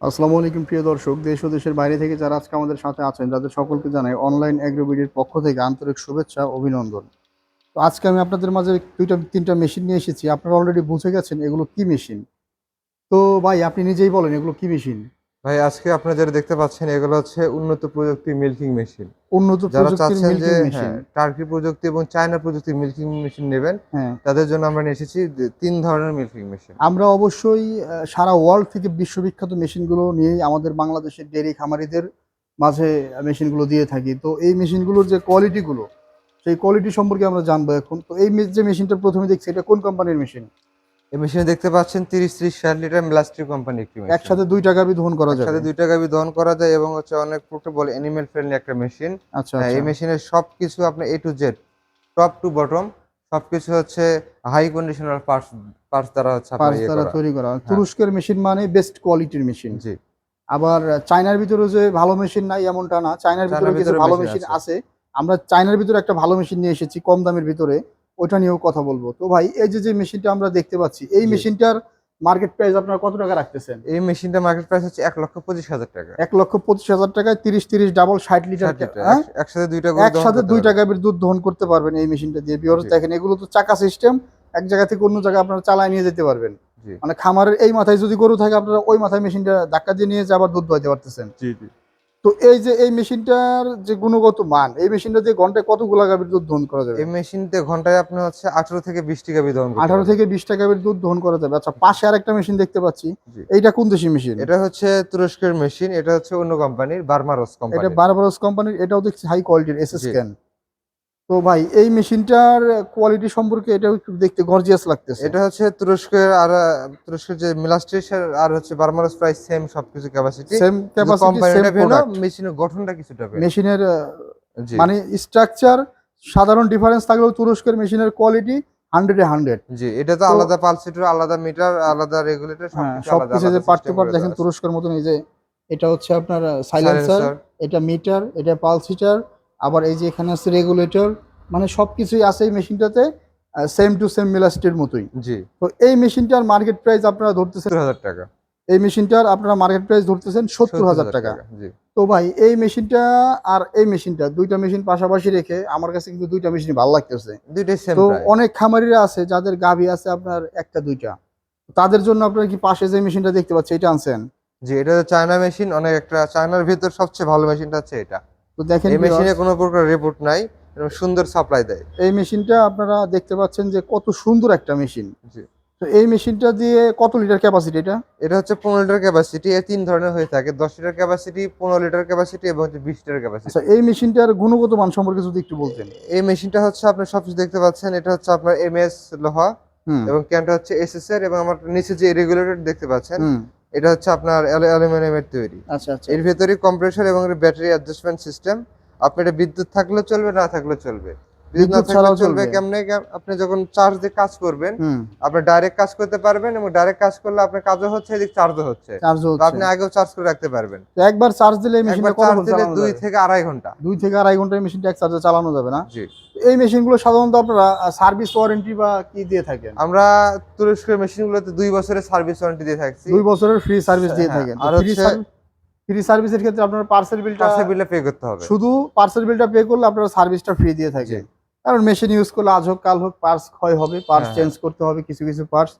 আসসালামু আলাইকুম প্রিয় দর্শক, দেশ ও দেশের বাইরে থেকে যারা আজকে আমাদের সাথে আছেন তাদের সকলকে জানাই অনলাইন এগ্রোবিডির পক্ষ থেকে আন্তরিক শুভেচ্ছা অভিনন্দন। তো আজকে আমি আপনাদের মাঝে দুইটা তিনটা মেশিন নিয়ে এসেছি। আপনারা অলরেডি বুঝে গেছেন এগুলো কি মেশিন। তো ভাই আপনি নিজেই বলেন এগুলো কি মেশিন? ভাই আজকে আপনারা যেটা দেখতে পাচ্ছেন এগুলো হচ্ছে উন্নত প্রযুক্তির মিল্কিং মেশিন। উন্নত যারা প্রযুক্তির চাচ্ছেন যে মিল্কিং মেশিন। হ্যাঁ, টার্কি প্রযুক্তি এবং চায়না প্রযুক্তির মিল্কিং মেশিন নেবেন, হ্যাঁ, তাদের জন্য আমরা নিয়ে এসেছি ৩ ধরনের মিল্কিং মেশিন। আমরা অবশ্যই সারা ওয়ার্ল্ড থেকে বিশ্ববিখ্যাত মেশিনগুলো নিয়েই আমাদের বাংলাদেশের ডেইরি খামারিদের মাঝে মেশিনগুলো দিয়ে থাকি। তো এই মেশিনগুলোর যে কোয়ালিটিগুলো, সেই কোয়ালিটি সম্পর্কে আমরা জানবো এখন। তো এই যে মেশিনটা প্রথমে দেখছি, এটা কোন কোম্পানির মেশিন? এই মেশিনে দেখতে পাচ্ছেন ৩০-৩০-৬০ লিটার মেলাস্টিক কোম্পানির একটি মেশিন। একসাথে ২ টা গাভী দহন করা যাবে। একসাথে ২ টা গাভী দহন করা যায় এবং হচ্ছে অনেক পোর্টেবল অ্যানিমেল ফ্রেন্ডলি একটা মেশিন। আচ্ছা, হ্যাঁ, আচ্ছা। এই মেশিনের সবকিছু আপনার A to Z, top to bottom সবকিছু হচ্ছে হাই কন্ডিশনাল পার্টস দ্বারা হচ্ছে আপনার পার্টস ইয়ে দ্বারা করা। তৈরি করা। হ্যাঁ, তুরস্কের মেশিন মানে বেস্ট কোয়ালিটির মেশিন। জি। আবার চায়নার ভিতরেও যে ভালো মেশিন নাই এমনটা না। চায়নার চায়নার ভিতরেও কিছু ভিতরে ভালো মেশিন মেশিন আছে। আছে। আমরা চায়নার ভিতরে একটা ভালো মেশিন নিয়ে এসেছি কম দামের ভিতরে। ওইটা নিয়েও কথা বলবো। তো ভাই এই যে মেশিনটা আমরা দেখতে পাচ্ছি, এই জি। মেশিনটার মার্কেট প্রাইস আপনারা কত টাকা রাখতেছেন? এই মেশিনটার মার্কেট প্রাইস হচ্ছে ১,২৫,০০০ টাকা। ১,২৫,০০০ টাকায় ৩০ ডাবল ৬০ লিটার ৬০ লিটার হ্যাঁ? একসাথে ২ টা গরু দহন একসাথে করতে ২ টা পারবেন। গাভীর দুধ দহন করতে পারবেন এই মেশিনটা দিয়ে। ভিউয়ার্স জি, দেখেন এগুলো তো চাকা সিস্টেম। এক জায়গা থেকে অন্য জায়গায় আপনারা চালায় নিয়ে যেতে পারবেন। জি, মানে খামারের এই মাথায় যদি গরু থাকে আপনারা ওই মাথায় মেশিনটা ধাক্কা দিয়ে নিয়ে যেয়ে আবার দুধ দোয়াইতে পারতেছেন। জি, জি। তো এই যে এই মেশিনটার যে গুণগত মান, এই মেশিনটা দিয়ে ঘন্টায় কতগুলা গাভীর দুধ দহন করা যাবে? এই মেশিনতে ঘন্টায় আপনি হচ্ছে ১৮ থেকে ২০ টি গাভী দহন করতে ১৮ পারবেন। থেকে ২০ টা গাভীর দুধ দহন করা যাবে। আচ্ছা, পাশে আরেকটা মেশিন দেখতে পাচ্ছি। জি। এইটা কোন দেশি মেশিন? এটা হচ্ছে তুরস্কের মেশিন, এটা হচ্ছে অন্য কোম্পানির বার্মারস এটা কোম্পানির। বারবারস কোম্পানির, এটাও দেখছি হাই কোয়ালিটির জি। SSCAN। তো ভাই এই মেশিনটার কোয়ালিটি সম্পর্কে এটাও একটু দেখতে গর্জিয়াস লাগতেছে। এটা হচ্ছে তুরস্কের যে মিলাস্ট্রিসের আর হচ্ছে বার্মারস প্রায় সেম সবকিছু ক্যাপাসিটি। সেম শুধু ক্যাপাসিটি, সেম কোম্পানিটা ভিন্ন, প্রোডাক্ট। মেশিনের গঠনটা কিছুটা ভিন্ন। মেশিনের জি, মানে স্ট্রাকচার সাধারণ ডিফারেন্স থাকলেও তুরস্কের মেশিনের কোয়ালিটি 100 এ 100। জি। এটা তো তো আলাদা পালসিটর, আলাদা মিটার, আলাদা রেগুলেটর হ্যাঁ, সবকিছু আলাদা, সবকিছু যে আলাদা পার্ট টু সিস্টেম পার্ট করে দেখেন দেওয়া আছে। তুরস্কের মতন। এই যে এটা হচ্ছে আপনার সাইলেন্সার, সাইলেন্সার। এটা মিটার, এটা পালস হিটার, আবার এই যে এখানে আছে রেগুলেটর। মানে সবকিছুই আছে এই মেশিনটাতে, সেম টু সেম মিলাস্টির মতোই। জি, তো এই মেশিনটার মার্কেট প্রাইস আপনারা ধরতেছেন, ৭০,০০০ টাকা। এই মেশিনটার আপনারা মার্কেট প্রাইস ধরতেছেন ৭০,০০০ ৭০,০০০ টাকা। টাকা। জি। তো ভাই এই মেশিনটা আর এই মেশিনটা ২ টা মেশিন পাশাপাশি রেখে আমার কাছে কিন্তু ২ টা মেশিনই ভাল লাগতেছে। ২ টাই সেম তো প্রাইস। অনেক খামারিরা আছে যাদের গাভী আছে আপনার ১ টা ২ টা। তাদের জন্য আপনারা কি পাশে যে মেশিনটা দেখতে পাচ্ছি এটা আনছেন? জি, এটা হচ্ছে চায়না মেশিন, অনেক একটা চায়নার ভেতর সবচেয়ে ভালো মেশিনটা হচ্ছে এটা। তো দেখেন এই মেশিনে ভিউয়ার্স, কোনো প্রকার রিপোর্ট নাই এবং সুন্দর সাপ্লাই দেয়। এই মেশিনটা আপনারা দেখতে পাচ্ছেন যে কত সুন্দর একটা মেশিন। জি। তো এই মেশিনটা দিয়ে কত লিটার ক্যাপাসিটি এটা? এটা হচ্ছে ১৫ লিটার ক্যাপাসিটি। এর ৩ ধরনের হয়ে থাকে। ১০ লিটার ক্যাপাসিটি, ১৫ লিটার ক্যাপাসিটি এবং হচ্ছে ২০ লিটার আচ্ছা, ক্যাপাসিটি। এই মেশিনটার গুণগত মান সম্পর্কে যদি একটু বলতেন। এই মেশিনটা হচ্ছে আপনার সবকিছু দেখতে পাচ্ছেন। এটা হচ্ছে আপনার এমএস লোহা হুম, এবং ক্যানটা হচ্ছে এসএস এর, এবং আমার নিচে যে রেগুলেটর দেখতে পাচ্ছেন, হুম। এটা হচ্ছে আপনার অ্যালুমিনিয়ামের তৈরি। আচ্ছা, আচ্ছা। এর ভেতরেই কম্প্রেসর এবং ব্যাটারি অ্যাডজাস্টমেন্ট সিস্টেম। আপনার এটা বিদ্যুৎ থাকলেও চলবে, না থাকলেও চলবে। বিদ্যুৎ না বিদ্যুৎ থাকলে ছাড়াও চলবে চলবে? কেমনে? আপনি যখন চার্জ দিয়ে কাজ করবেন, হুম, আপনি ডাইরেক্ট কাজ করতে পারবেন এবং ডাইরেক্ট কাজ করলে আপনার কাজও হচ্ছে, এদিকে চার্জও হচ্ছে। চার্জও বা হচ্ছে। আপনি আগেও চার্জ করে রাখতে পারবেন। তো একবার চার্জ দিলে এই একবার মেশিনটা চার্জ কতক্ষণ দিলে চালানো ২ যাবে? থেকে ২.৫ ঘন্টা। ২ থেকে ২.৫ ঘন্টা এই মেশিনটা এক চার্জে চালানো যাবে না? জি। তো এই মেশিনগুলো সাধারণত আপনারা সার্ভিস ওয়ারেন্টি বা কি দিয়ে থাকেন? আমরা তুরস্কের মেশিনগুলোতে ২ বছরের সার্ভিস ওয়ারেন্টি দিয়ে থাকছি। ২ বছরের ফ্রি সার্ভিস দিয়ে হ্যাঁ, থাকেন। তো আর হচ্ছে ফ্রি সার্ভিসের ক্ষেত্রে আপনার পার্সেল বিলটা, পার্সেল বিলটা পে করতে হবে। শুধু পার্সেল বিলটা পে করলে আপনারা সার্ভিসটা ফ্রি দিয়ে জি। থাকেন। কারণ মেশিন ইউজ করলে আজ হোক কাল হোক পার্টস ক্ষয় হবে, পার্টস হ্যাঁ, হ্যাঁ। চেঞ্জ করতে হবে কিছু পার্টস।